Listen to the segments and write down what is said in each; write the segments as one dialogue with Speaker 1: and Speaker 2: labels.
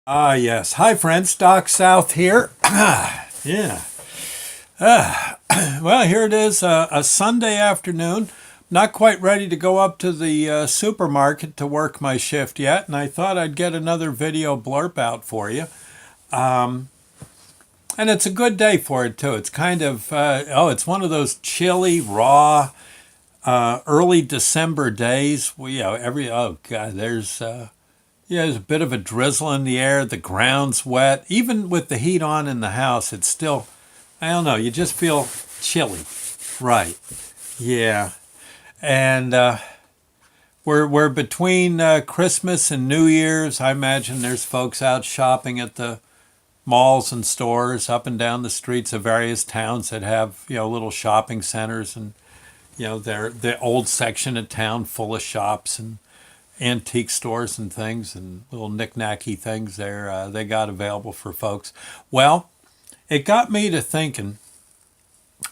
Speaker 1: Yes. Hi, friends. Doc South here. Yeah. Well, here it is, a Sunday afternoon. Not quite ready to go up to the supermarket to work my shift yet, and I thought I'd get another video blurb out for you. And it's a good day for it, too. It's kind of, it's one of those chilly, raw, early December days. Oh, God, there's a bit of a drizzle in the air. The ground's wet. Even with the heat on in the house, it's still, I don't know, you just feel chilly. Right. Yeah. And we're between Christmas and New Year's. I imagine there's folks out shopping at the malls and stores up and down the streets of various towns that have, little shopping centers, and, they're the old section of town full of shops and antique stores and things and little knick-knacky things there they got available for folks. Well, it got me to thinking.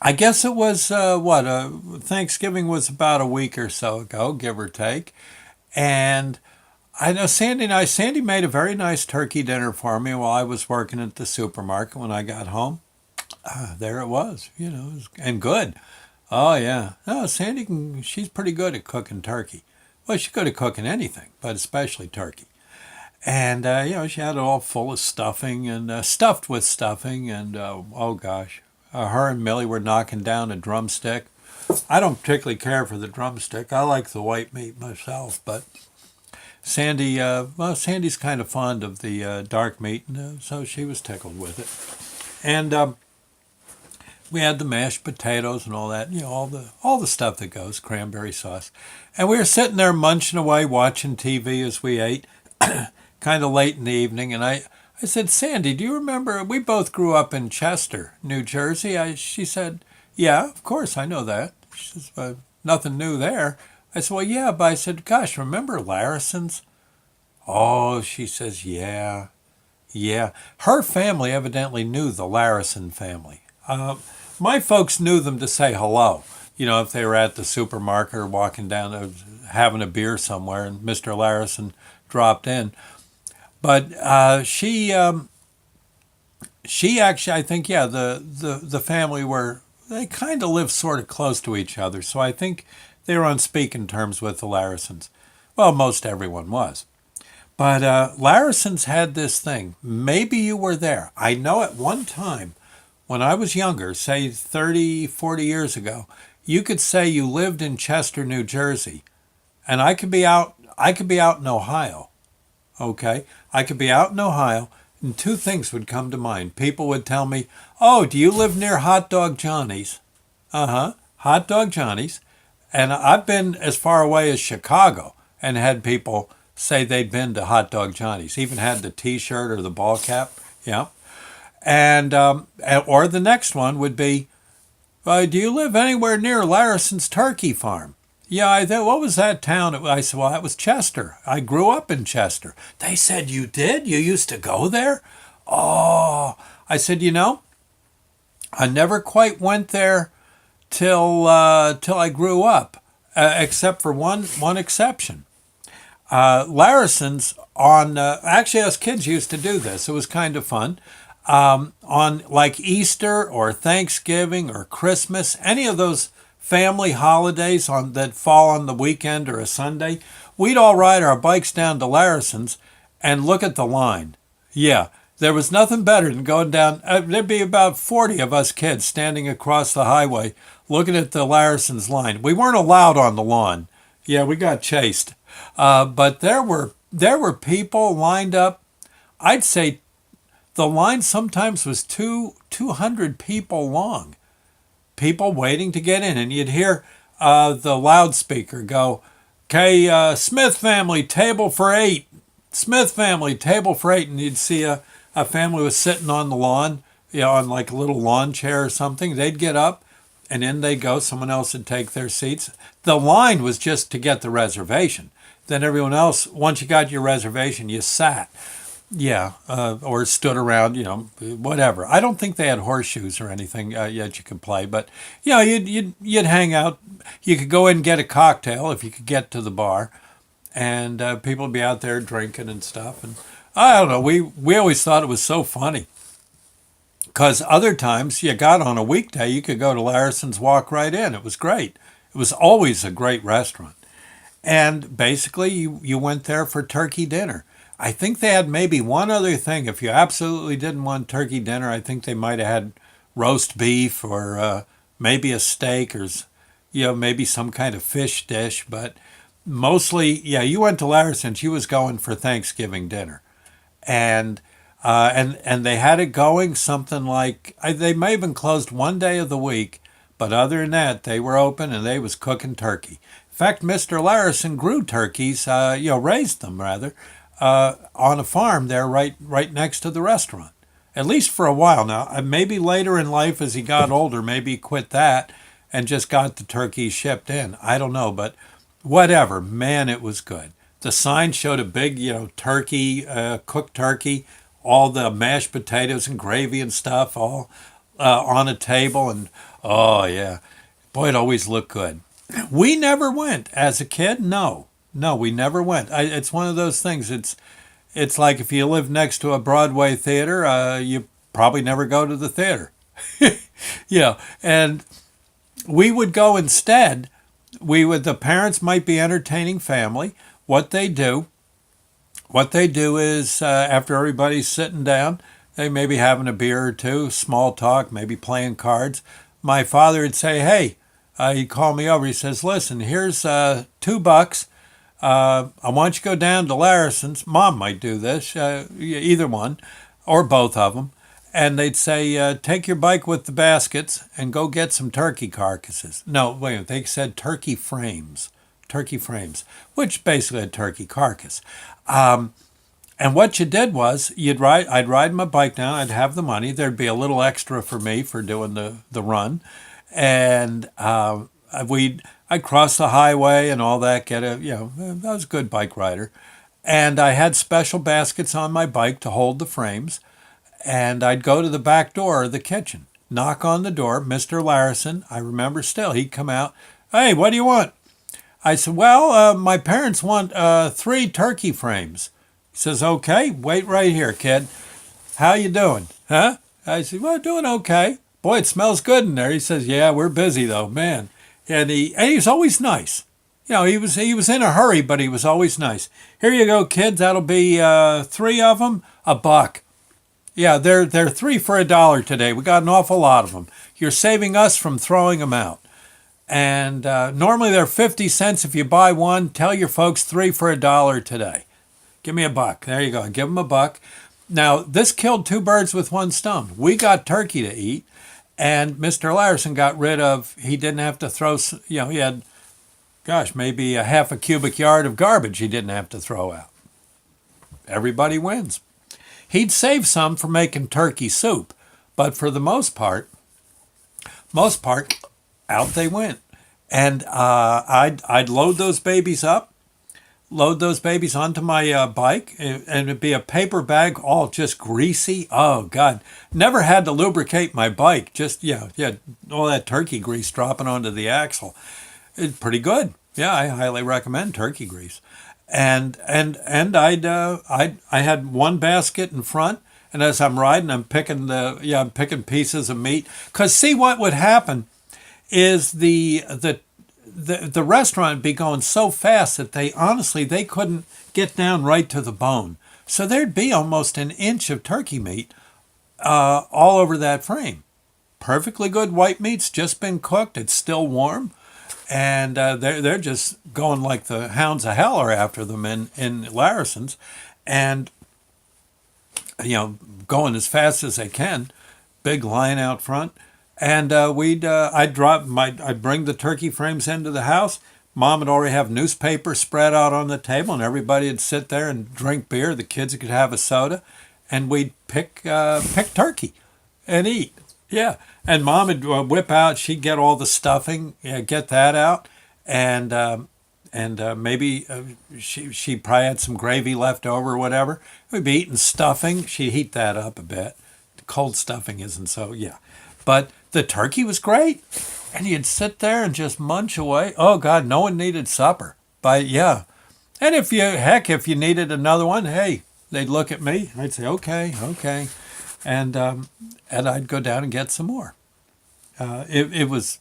Speaker 1: I guess it was Thanksgiving was about a week or so ago, give or take, and I know Sandy made a very nice turkey dinner for me while I was working at the supermarket. When I got home, there it was, and good. Oh yeah, no, she's pretty good at cooking turkey. Well, she's good at cooking anything, but especially turkey. And she had it all full of stuffing and stuffed with stuffing, and oh gosh, her and Millie were knocking down a drumstick. I don't particularly care for the drumstick. I like the white meat myself, but Sandy's kind of fond of the dark meat, and so she was tickled with it. And we had the mashed potatoes and all that, all the stuff that goes, cranberry sauce. And we were sitting there munching away, watching TV as we ate, kind of late in the evening. And I said, Sandy, do you remember, we both grew up in Chester, New Jersey? She said, yeah, of course, I know that. She says, nothing new there. I said, well, yeah, but I said, gosh, remember Larrison's? Oh, she says, yeah, yeah. Her family evidently knew the Larrison family. My folks knew them to say hello. If they were at the supermarket or walking down, having a beer somewhere, and Mr. Larrison dropped in. But she actually, I think, yeah, the family they kind of lived sort of close to each other. So I think they were on speaking terms with the Larrisons. Well, most everyone was. But Larrisons had this thing. Maybe you were there. I know at one time, when I was younger, say 30, 40 years ago, you could say you lived in Chester, New Jersey, and I could be out in Ohio. Okay? I could be out in Ohio, and two things would come to mind. People would tell me, "Oh, do you live near Hot Dog Johnny's?" Uh-huh. Hot Dog Johnny's. And I've been as far away as Chicago and had people say they'd been to Hot Dog Johnny's, even had the T-shirt or the ball cap. Yeah. And or the next one would be, do you live anywhere near Larrison's turkey farm? Yeah, what was that town? I said, well, that was Chester. I grew up in Chester. They said, you did? You used to go there? Oh, I said, I never quite went there till I grew up, except for one exception. Larrison's actually, us kids used to do this. It was kind of fun. On like Easter or Thanksgiving or Christmas, any of those family holidays that fall on the weekend or a Sunday, we'd all ride our bikes down to Larrison's and look at the line. Yeah, there was nothing better than going down. There'd be about 40 of us kids standing across the highway looking at the Larrison's line. We weren't allowed on the lawn. Yeah, we got chased. But there were people lined up. I'd say the line sometimes was 200 people long. People waiting to get in, and you'd hear the loudspeaker go, "Okay, Smith family, table for 8. Smith family, table for 8." And you'd see a family was sitting on the lawn, on like a little lawn chair or something. They'd get up, and in they'd go. Someone else would take their seats. The line was just to get the reservation. Then everyone else, once you got your reservation, you sat. Yeah, or stood around, whatever. I don't think they had horseshoes or anything yet you could play, but you'd hang out. You could go in and get a cocktail if you could get to the bar, and people would be out there drinking and stuff. And I don't know. We always thought it was so funny because other times you got on a weekday, you could go to Larrison's, walk right in. It was great. It was always a great restaurant. And basically, you went there for turkey dinner. I think they had maybe one other thing. If you absolutely didn't want turkey dinner, I think they might have had roast beef or maybe a steak or, maybe some kind of fish dish. But mostly, yeah, you went to Larson. She was going for Thanksgiving dinner, and and they had it going something like they may have been closed one day of the week, but other than that, they were open and they was cooking turkey. In fact, Mr. Larrison grew turkeys, raised them rather, on a farm there, right next to the restaurant. At least for a while now. Maybe later in life, as he got older, maybe he quit that and just got the turkeys shipped in. I don't know, but whatever. Man, it was good. The sign showed a big, turkey, cooked turkey, all the mashed potatoes and gravy and stuff, all on a table, and oh yeah, boy, it always looked good. We never went as a kid. No, no, we never went. It's one of those things. It's like if you live next to a Broadway theater, you probably never go to the theater. Yeah, and we would go instead. The parents might be entertaining family. What they do, what they do is after everybody's sitting down, they may be having a beer or two, small talk, maybe playing cards. My father would say, "Hey," he'd call me over. He says, "Listen, here's $2. I want you to go down to Larrison's. Mom might do this, either one, or both of them." And they'd say, "Take your bike with the baskets and go get some turkey carcasses." No, wait a minute. They said turkey frames, which basically a turkey carcass. Um, and what you did was I'd ride my bike down. I'd have the money. There'd be a little extra for me for doing the run, and I'd cross the highway and all that. I was a good bike rider, and I had special baskets on my bike to hold the frames. And I'd go to the back door of the kitchen, knock on the door. Mr. Larrison, I remember still, he'd come out. "Hey, what do you want?" I said, "Well, my parents want 3 turkey frames." He says, "Okay, wait right here, kid. How you doing?" "Huh?" I said, "Well, doing okay." "Boy, it smells good in there." He says, "Yeah, we're busy though, man." And he was always nice. He was in a hurry, but he was always nice. "Here you go, kids. That'll be 3 of them, $1. Yeah, they're 3 for $1 today. We got an awful lot of them. You're saving us from throwing them out. And normally they're 50 cents if you buy one. Tell your folks 3 for $1 today. Give me $1. There you go. Give them $1. Now, this killed 2 birds with one stone. We got turkey to eat, and Mr. Larson got rid of, he didn't have to throw, he had, gosh, maybe a half a cubic yard of garbage he didn't have to throw out. Everybody wins. He'd save some for making turkey soup, but for the most part, out they went. And I'd load those babies onto my bike, and it'd be a paper bag, all just greasy. Oh God, never had to lubricate my bike. Just yeah, all that turkey grease dropping onto the axle. It's pretty good. Yeah, I highly recommend turkey grease. And I had one basket in front, and as I'm riding, I'm picking pieces of meat. Cause see what would happen is the restaurant would be going so fast that they couldn't get down right to the bone. So there'd be almost an inch of turkey meat all over that frame. Perfectly good white meat's just been cooked. It's still warm. And they're just going like the hounds of hell are after them in Larrison's, and going as fast as they can. Big line out front, and I'd bring the turkey frames into the house. Mom would already have newspaper spread out on the table, and everybody would sit there and drink beer. The kids could have a soda, and we'd pick turkey and eat. Yeah, and Mom would whip out. She'd get all the stuffing, get that out, and maybe she probably had some gravy left over or whatever. We'd be eating stuffing. She'd heat that up a bit. The cold stuffing isn't so but the turkey was great, and you'd sit there and just munch away. Oh God, no one needed supper, but yeah, and if you needed another one, hey, They'd look at me. I'd say, okay, okay, and I'd go down and get some more. It was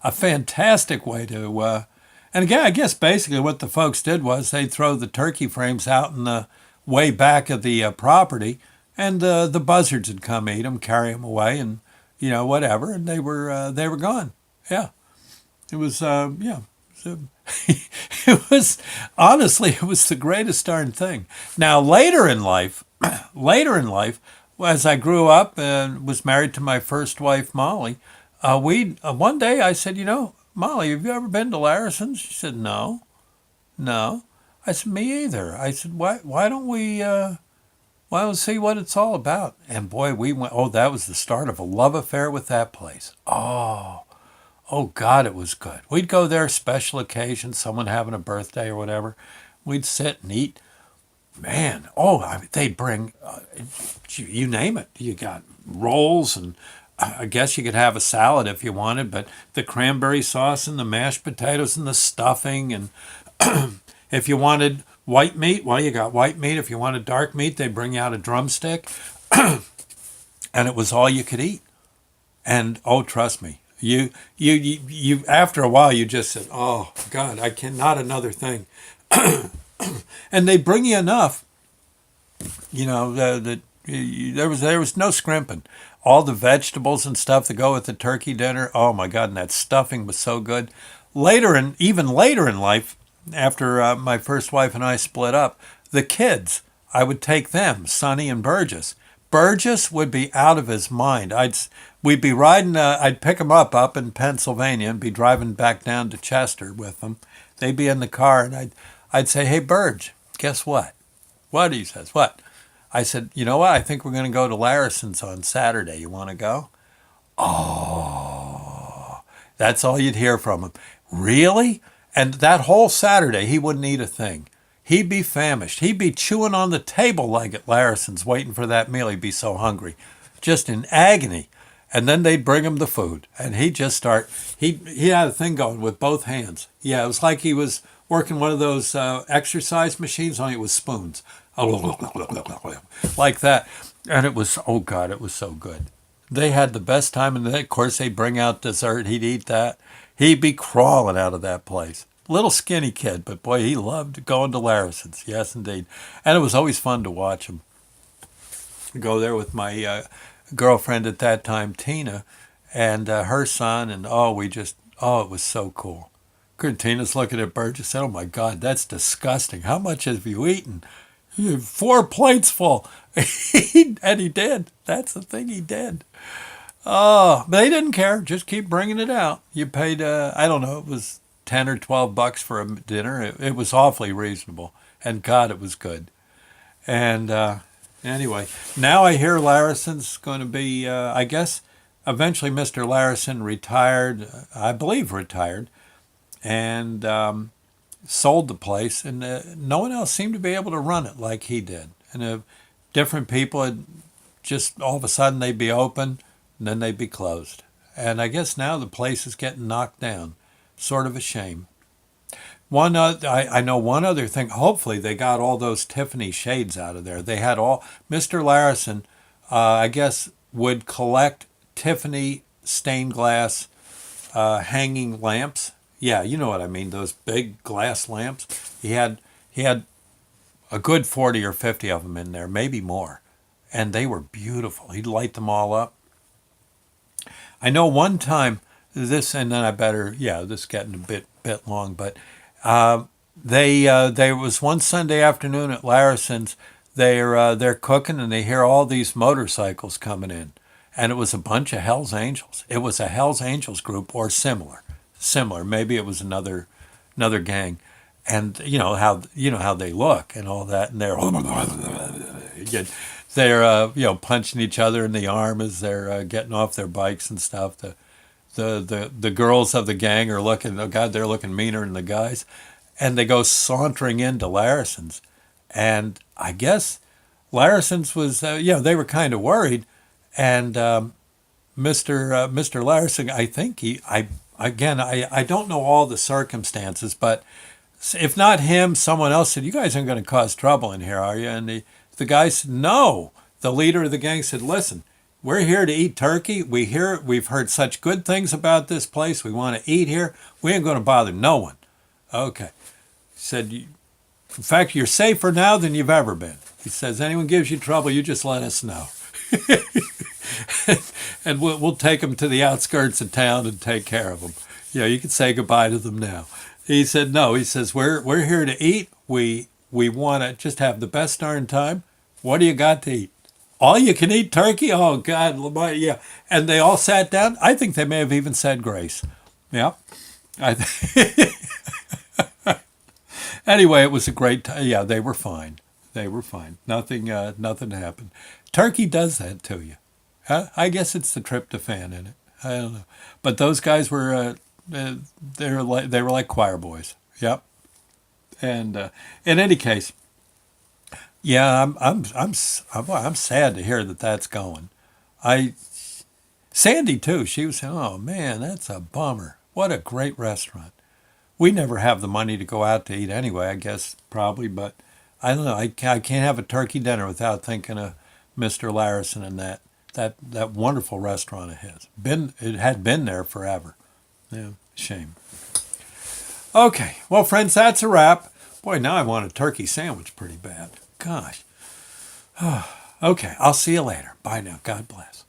Speaker 1: a fantastic way to. And again, I guess basically what the folks did was they'd throw the turkey frames out in the way back of the property, and the buzzards would come eat them, carry them away, and whatever, and they were gone. Yeah, it was yeah. So it was honestly it was the greatest darn thing. Now later in life, as I grew up and was married to my first wife Molly, we one day I said, Molly, have you ever been to Larrison's? She said, no, no. I said, me either. I said, why don't we why don't we see what it's all about? And boy, we went. Oh, that was the start of a love affair with that place. Oh God, it was good. We'd go there special occasions, someone having a birthday or whatever. We'd sit and eat. Man, they'd bring, you name it. You got rolls, and I guess you could have a salad if you wanted, but the cranberry sauce and the mashed potatoes and the stuffing. And if you wanted white meat, well, you got white meat. If you wanted dark meat, they'd bring you out a drumstick, and it was all you could eat. And oh, trust me, you after a while, you just said, oh God, I can not another thing. And they bring you enough, that there was no scrimping. All the vegetables and stuff that go with the turkey dinner. Oh my God, and that stuffing was so good. Even later in life, after my first wife and I split up, the kids, I would take them, Sonny and Burgess. Burgess would be out of his mind. We'd be riding. I'd pick them up in Pennsylvania and be driving back down to Chester with them. They'd be in the car, and I'd say, "Hey, Burge, guess what?" What? He says, "What?" I said, "You know what? I think we're going to go to Larrison's on Saturday. You want to go?" Oh, that's all you'd hear from him. Really? And that whole Saturday, he wouldn't eat a thing. He'd be famished. He'd be chewing on the table leg at Larrison's, waiting for that meal. He'd be so hungry, just in agony. And then they'd bring him the food, and he'd just start. He had a thing going with both hands. Yeah, it was like he was working one of those exercise machines, only it was spoons, like that. And it was, oh God, it was so good. They had the best time, and then of course they'd bring out dessert. He'd eat that. He'd be crawling out of that place. Little skinny kid, but boy, he loved going to Larrison's. Yes, indeed. And it was always fun to watch him. Go there with my girlfriend at that time, Tina, and her son, and it was so cool. Tina's looking at Burgess and said, "Oh my God, that's disgusting. How much have you eaten?" "You have 4 plates full." And he did. That's the thing, he did. Oh, but they didn't care. Just keep bringing it out. You paid, I don't know, it was $10 or $12 for a dinner. It was awfully reasonable, and God, it was good. And anyway, now I hear Larrison's going to be, I guess, eventually Mr. Larrison retired, I believe retired, and sold the place, and no one else seemed to be able to run it like he did. And different people had just all of a sudden they'd be open, and then they'd be closed. And I guess now the place is getting knocked down. Sort of a shame. I know one other thing. Hopefully they got all those Tiffany shades out of there. They had all. Mr. Larrison, I guess, would collect Tiffany stained glass hanging lamps. Yeah, you know what I mean. Those big glass lamps. He had a good 40 or 50 of them in there, maybe more, and they were beautiful. He'd light them all up. I know one time this, and then this is getting a bit long, but there was one Sunday afternoon at Larrison's. They're cooking, and they hear all these motorcycles coming in, and it was a bunch of Hell's Angels. It was a Hell's Angels group or similar. Maybe it was another gang, and you know how they look and all that, and they're punching each other in the arm as they're getting off their bikes and stuff. The girls of the gang are looking, oh God, they're looking meaner than the guys. And they go sauntering into Larrison's. And I guess Larrison's was, they were kind of worried. And Mr. Larson, I think I don't know all the circumstances, but if not him, someone else said, "You guys aren't going to cause trouble in here, are you?" And The guy said, no. The leader of the gang said, listen, we're here to eat turkey. We've heard such good things about this place. We want to eat here. We ain't going to bother no one. Okay. He said, in fact, you're safer now than you've ever been. He says, anyone gives you trouble, you just let us know. And we'll take them to the outskirts of town and take care of them. You can say goodbye to them now. He said, no. He says, we're here to eat. We want to just have the best darn time. What do you got to eat? All you can eat turkey? Oh, God. Yeah. And they all sat down. I think they may have even said grace. Yeah. Anyway, it was a great time. Yeah, they were fine. They were fine. Nothing happened. Turkey does that to you. I guess it's the tryptophan in it. I don't know. But those guys were, they were like choir boys. Yep. And in any case, yeah, I'm sad to hear that that's going. Sandy too. She was saying, "Oh man, that's a bummer. What a great restaurant." We never have the money to go out to eat anyway. I guess probably, but I don't know. I can't have a turkey dinner without thinking of Mr. Larrison and that wonderful restaurant of his. It had been there forever. Yeah, shame. Okay, well, friends, that's a wrap. Boy, now I want a turkey sandwich pretty bad. Gosh. Okay, I'll see you later. Bye now. God bless.